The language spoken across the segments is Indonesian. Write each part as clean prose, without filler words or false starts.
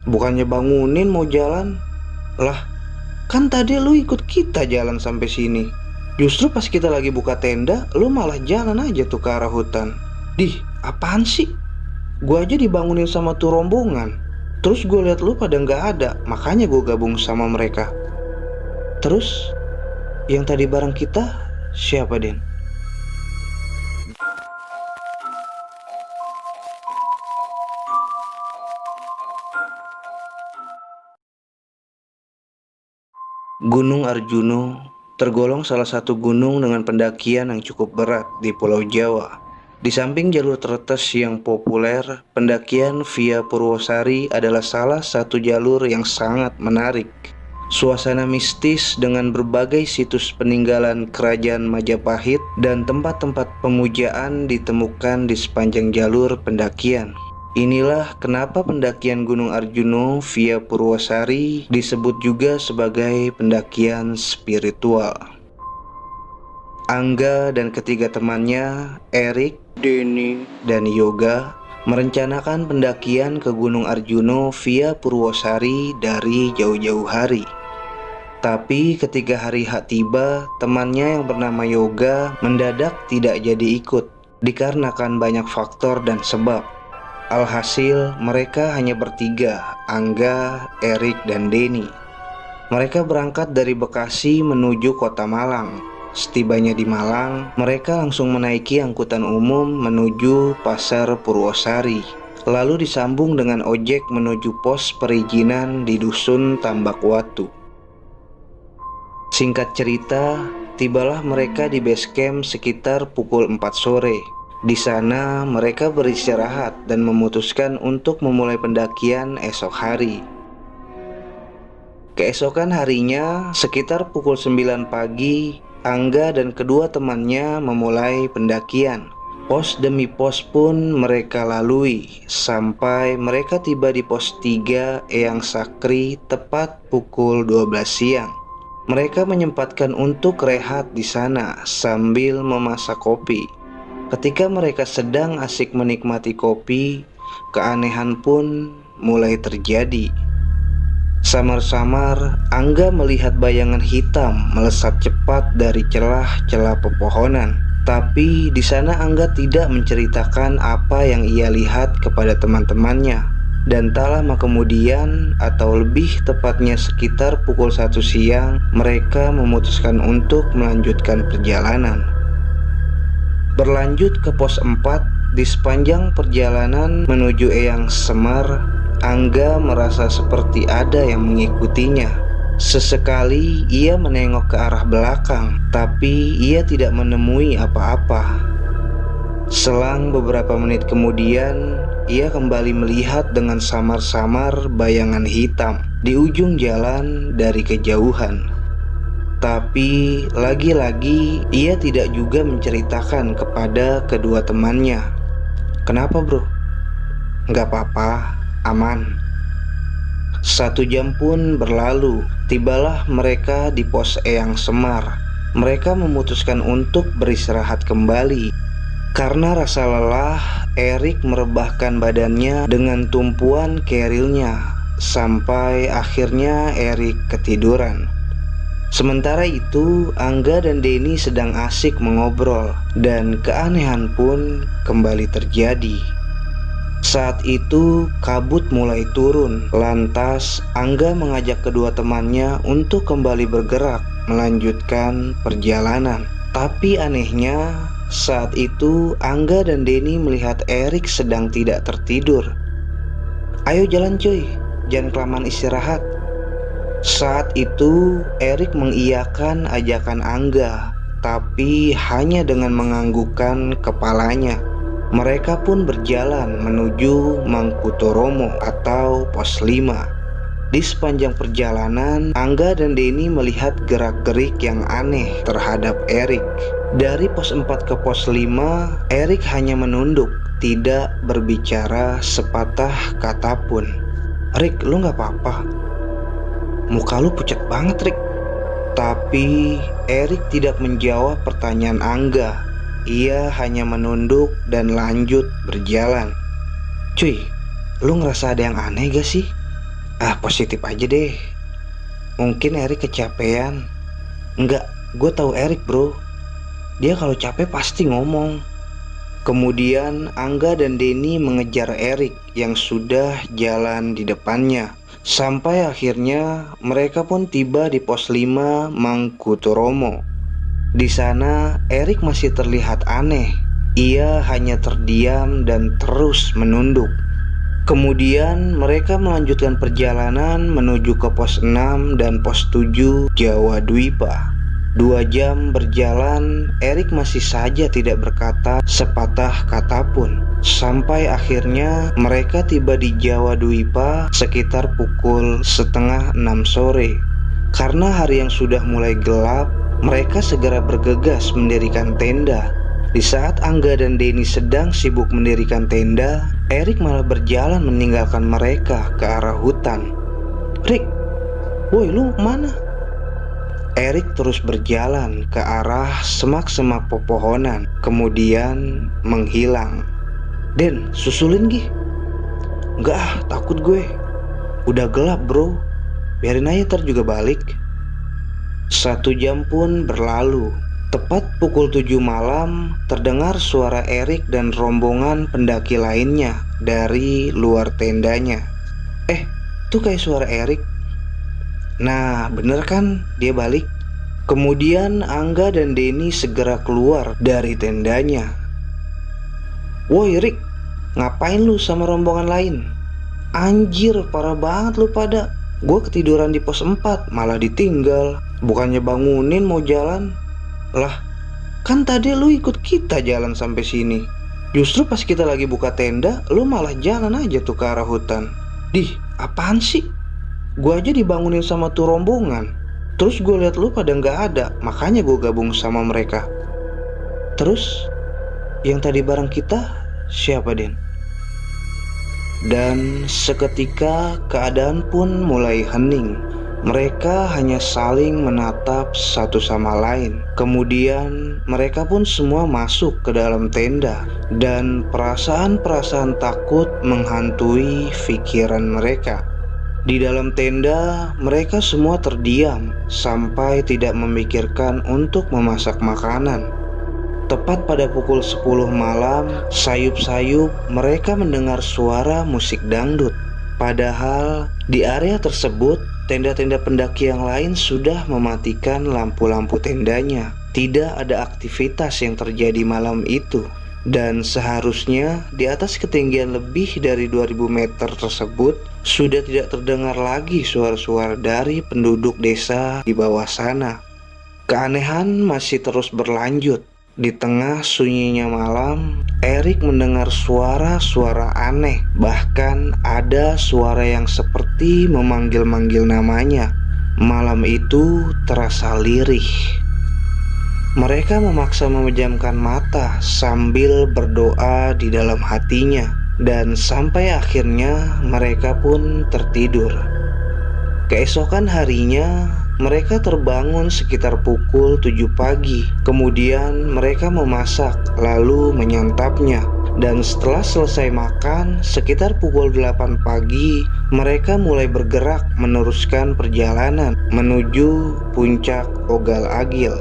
Bukannya bangunin mau jalan. Lah, kan tadi lu ikut kita jalan sampai sini. Justru pas kita lagi buka tenda, lu malah jalan aja tuh ke arah hutan. Dih, apaan sih? Gua aja dibangunin sama tuh rombongan. Terus gue liat lu pada nggak ada, makanya gue gabung sama mereka. Terus, yang tadi bareng kita siapa, Den? Gunung Arjuno tergolong salah satu gunung dengan pendakian yang cukup berat di Pulau Jawa. Di samping jalur tretes yang populer, pendakian via Purwosari adalah salah satu jalur yang sangat menarik. Suasana mistis dengan berbagai situs peninggalan kerajaan Majapahit dan tempat-tempat pemujaan ditemukan di sepanjang jalur pendakian. Inilah kenapa pendakian Gunung Arjuno via Purwosari disebut juga sebagai pendakian spiritual. Angga dan ketiga temannya, Erik, Denny, dan Yoga, merencanakan pendakian ke Gunung Arjuno via Purwosari dari jauh-jauh hari. Tapi ketika hari H tiba, temannya yang bernama Yoga mendadak tidak jadi ikut, dikarenakan banyak faktor dan sebab. Alhasil, mereka hanya bertiga, Angga, Erik, dan Denny. Mereka berangkat dari Bekasi menuju kota Malang. Setibanya di Malang, mereka langsung menaiki angkutan umum menuju Pasar Purwosari. Lalu disambung dengan ojek menuju pos perizinan di Dusun Tambak Watu. Singkat cerita, tibalah mereka di base camp sekitar pukul 4 sore. Di sana mereka beristirahat dan memutuskan untuk memulai pendakian esok hari. Keesokan harinya, sekitar pukul 9 pagi, Angga dan kedua temannya memulai pendakian. Pos demi pos pun mereka lalui, sampai mereka tiba di pos 3 Eyang Sakri tepat pukul 12 siang. Mereka menyempatkan untuk rehat di sana sambil memasak kopi. Ketika mereka sedang asik menikmati kopi, keanehan pun mulai terjadi. Samar-samar, Angga melihat bayangan hitam melesat cepat dari celah-celah pepohonan. Tapi di sana Angga tidak menceritakan apa yang ia lihat kepada teman-temannya. Dan tak lama kemudian, atau lebih tepatnya sekitar pukul 1 siang, mereka memutuskan untuk melanjutkan perjalanan. Berlanjut ke pos 4, di sepanjang perjalanan menuju Eyang Semar, Angga merasa seperti ada yang mengikutinya. Sesekali ia menengok ke arah belakang, tapi ia tidak menemui apa-apa. Selang beberapa menit kemudian, ia kembali melihat dengan samar-samar bayangan hitam di ujung jalan dari kejauhan. Tapi lagi-lagi ia tidak juga menceritakan kepada kedua temannya. Kenapa bro? Gak apa-apa, aman. 1 jam pun berlalu, tibalah mereka di pos Eyang Semar. Mereka memutuskan untuk beristirahat kembali. Karena rasa lelah, Erik merebahkan badannya dengan tumpuan kerilnya. Sampai akhirnya Erik ketiduran. Sementara itu, Angga dan Denny sedang asik mengobrol, dan keanehan pun kembali terjadi. Saat itu, kabut mulai turun. Lantas, Angga mengajak kedua temannya untuk kembali bergerak, melanjutkan perjalanan. Tapi anehnya, saat itu Angga dan Denny melihat Erik sedang tidak tertidur. Ayo jalan cuy, jangan kelamaan istirahat. Saat itu Erik mengiyakan ajakan Angga, tapi hanya dengan menganggukkan kepalanya. Mereka pun berjalan menuju Mangkutoromo atau pos 5. Di sepanjang perjalanan, Angga dan Denny melihat gerak-gerik yang aneh terhadap Erik. Dari pos 4 ke pos 5, Erik hanya menunduk, tidak berbicara sepatah kata pun. Rik, lu gak apa-apa? Muka lu pucat banget, Rik. Tapi Erik tidak menjawab pertanyaan Angga. Ia hanya menunduk dan lanjut berjalan. Cuy, lu ngerasa ada yang aneh gak sih? Ah, positif aja deh. Mungkin Erik kecapean. Enggak, gue tahu Erik bro. Dia kalau capek pasti ngomong. Kemudian Angga dan Denny mengejar Erik yang sudah jalan di depannya. Sampai akhirnya mereka pun tiba di pos 5 Mangkuturomo. Di sana Erik masih terlihat aneh. Ia hanya terdiam dan terus menunduk. Kemudian mereka melanjutkan perjalanan menuju ke pos 6 dan pos 7 Jawa Dwipa. 2 jam berjalan, Erik masih saja tidak berkata sepatah kata pun. Sampai akhirnya mereka tiba di Jawa Dwipa sekitar pukul setengah 6 sore. Karena hari yang sudah mulai gelap, mereka segera bergegas mendirikan tenda. Di saat Angga dan Denny sedang sibuk mendirikan tenda, Erik malah berjalan meninggalkan mereka ke arah hutan. "Rik, woi lu mana?" Erik terus berjalan ke arah semak-semak pepohonan, kemudian menghilang. "Den, susulin Gi." "Enggak ah, takut gue. Udah gelap bro, biarin aja ntar juga balik." 1 jam pun berlalu. Tepat pukul 7 malam, terdengar suara Erik dan rombongan pendaki lainnya dari luar tendanya. Tuh kayak suara Erik. Nah, bener kan dia balik? Kemudian Angga dan Denny segera keluar dari tendanya. "Woi Rik, ngapain lu sama rombongan lain?" "Anjir, parah banget lu pada. Gue ketiduran di pos 4, malah ditinggal. Bukannya bangunin mau jalan." "Lah, kan tadi lu ikut kita jalan sampai sini. Justru pas kita lagi buka tenda, lu malah jalan aja tuh ke arah hutan." "Dih, apaan sih? Gue aja dibangunin sama tuh rombongan. Terus gue lihat lu pada nggak ada, makanya gue gabung sama mereka." "Terus, yang tadi bareng kita siapa, Den?" Dan seketika keadaan pun mulai hening. Mereka hanya saling menatap satu sama lain. Kemudian mereka pun semua masuk ke dalam tenda. Dan perasaan-perasaan takut menghantui pikiran mereka. Di dalam tenda, mereka semua terdiam sampai tidak memikirkan untuk memasak makanan. Tepat pada pukul 10 malam, sayup-sayup mereka mendengar suara musik dangdut. Padahal di area tersebut, tenda-tenda pendaki yang lain sudah mematikan lampu-lampu tendanya. Tidak ada aktivitas yang terjadi malam itu. Dan seharusnya di atas ketinggian lebih dari 2000 meter tersebut sudah tidak terdengar lagi suara-suara dari penduduk desa di bawah sana. Keanehan masih terus berlanjut. Di tengah sunyinya malam, Erik mendengar suara-suara aneh. Bahkan ada suara yang seperti memanggil-manggil namanya. Malam itu terasa lirih. Mereka memaksa memejamkan mata sambil berdoa di dalam hatinya. Dan sampai akhirnya mereka pun tertidur. Keesokan harinya, mereka terbangun sekitar pukul 7 pagi. Kemudian mereka memasak lalu menyantapnya. Dan setelah selesai makan, sekitar pukul 8 pagi, mereka mulai bergerak meneruskan perjalanan menuju puncak Ogal Agil.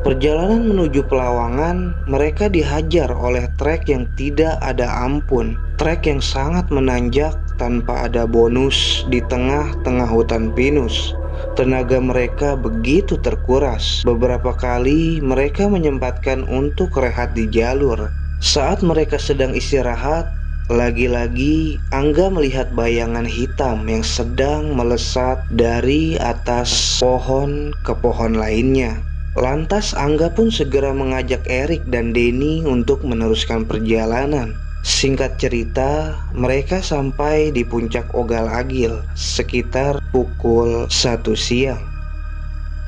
Perjalanan menuju Pelawangan, mereka dihajar oleh trek yang tidak ada ampun. Trek yang sangat menanjak tanpa ada bonus di tengah-tengah hutan pinus. Tenaga mereka begitu terkuras. Beberapa kali mereka menyempatkan untuk rehat di jalur. Saat mereka sedang istirahat, lagi-lagi Angga melihat bayangan hitam yang sedang melesat dari atas pohon ke pohon lainnya. Lantas Angga pun segera mengajak Erik dan Denny untuk meneruskan perjalanan. Singkat cerita, mereka sampai di puncak Ogal Agil sekitar pukul 1 siang.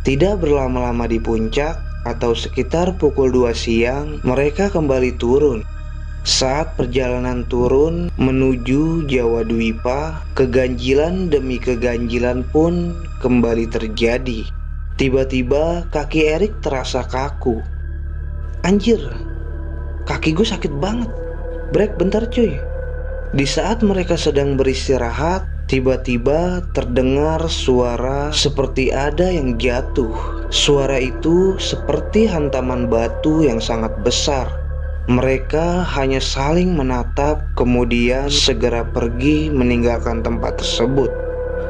Tidak berlama-lama di puncak, atau sekitar pukul 2 siang, mereka kembali turun. Saat perjalanan turun menuju Jawa Dwipa, keganjilan demi keganjilan pun kembali terjadi. Tiba-tiba kaki Erik terasa kaku. "Anjir, kaki gue sakit banget. Break bentar cuy." Di saat mereka sedang beristirahat, Tiba-tiba terdengar suara seperti ada yang jatuh. Suara itu seperti hantaman batu yang sangat besar. Mereka hanya saling menatap, kemudian segera pergi meninggalkan tempat tersebut.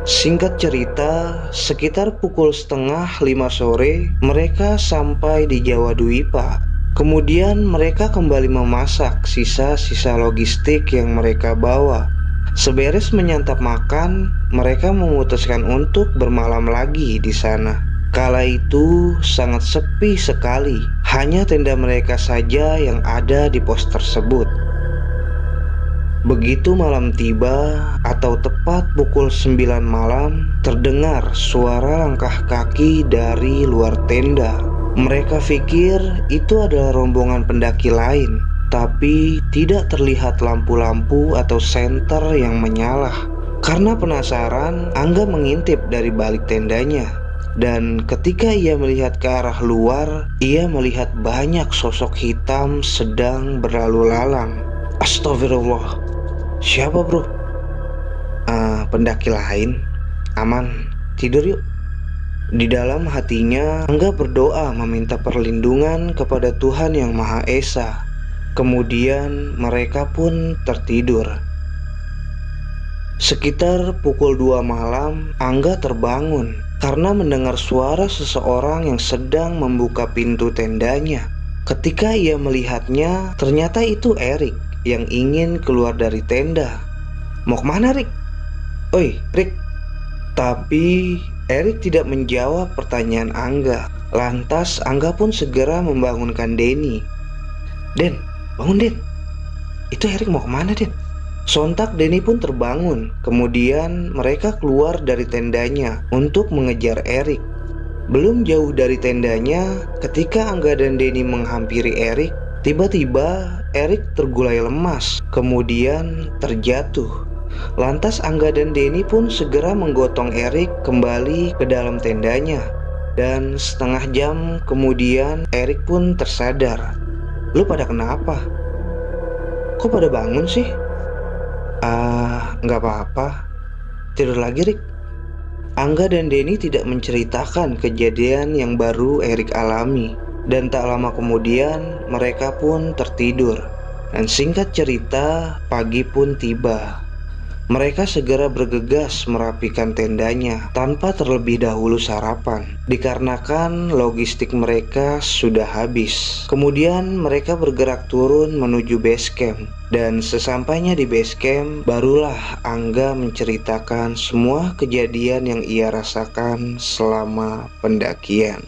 Singkat cerita, sekitar pukul 4:30 sore, mereka sampai di Jawa Dwipa. Kemudian mereka kembali memasak sisa-sisa logistik yang mereka bawa. Seberes menyantap makan, mereka memutuskan untuk bermalam lagi di sana. Kala itu sangat sepi sekali, hanya tenda mereka saja yang ada di pos tersebut. Begitu malam tiba, atau tepat pukul 9 malam, terdengar suara langkah kaki dari luar tenda. Mereka pikir itu adalah rombongan pendaki lain, tapi tidak terlihat lampu-lampu atau senter yang menyala. Karena penasaran, Angga mengintip dari balik tendanya. Dan ketika ia melihat ke arah luar, ia melihat banyak sosok hitam sedang berlalu lalang. Astagfirullah, siapa bro? Pendaki lain. Aman, tidur yuk. Di dalam hatinya, Angga berdoa meminta perlindungan kepada Tuhan Yang Maha Esa. Kemudian mereka pun tertidur. Sekitar pukul 2 malam, Angga terbangun karena mendengar suara seseorang yang sedang membuka pintu tendanya. Ketika ia melihatnya, ternyata itu Erik yang ingin keluar dari tenda. Mau kemana, Rik? Oi, Rik. Tapi Erik tidak menjawab pertanyaan Angga. Lantas Angga pun segera membangunkan Denny. Den, bangun Den. Itu Erik mau kemana Den? Sontak Denny pun terbangun. Kemudian mereka keluar dari tendanya untuk mengejar Erik. Belum jauh dari tendanya, ketika Angga dan Denny menghampiri Erik, tiba-tiba Erik tergulai lemas, kemudian terjatuh. Lantas Angga dan Denny pun segera menggotong Erik kembali ke dalam tendanya. Dan setengah jam kemudian Erik pun tersadar. Lu pada kenapa? Kok pada bangun sih? Nggak apa-apa. Tidur lagi, Rik. Angga dan Denny tidak menceritakan kejadian yang baru Erik alami. Dan tak lama kemudian mereka pun tertidur. Dan singkat cerita, pagi pun tiba. Mereka segera bergegas merapikan tendanya tanpa terlebih dahulu sarapan, dikarenakan logistik mereka sudah habis. Kemudian mereka bergerak turun menuju base camp. Dan sesampainya di base camp, barulah Angga menceritakan semua kejadian yang ia rasakan selama pendakian.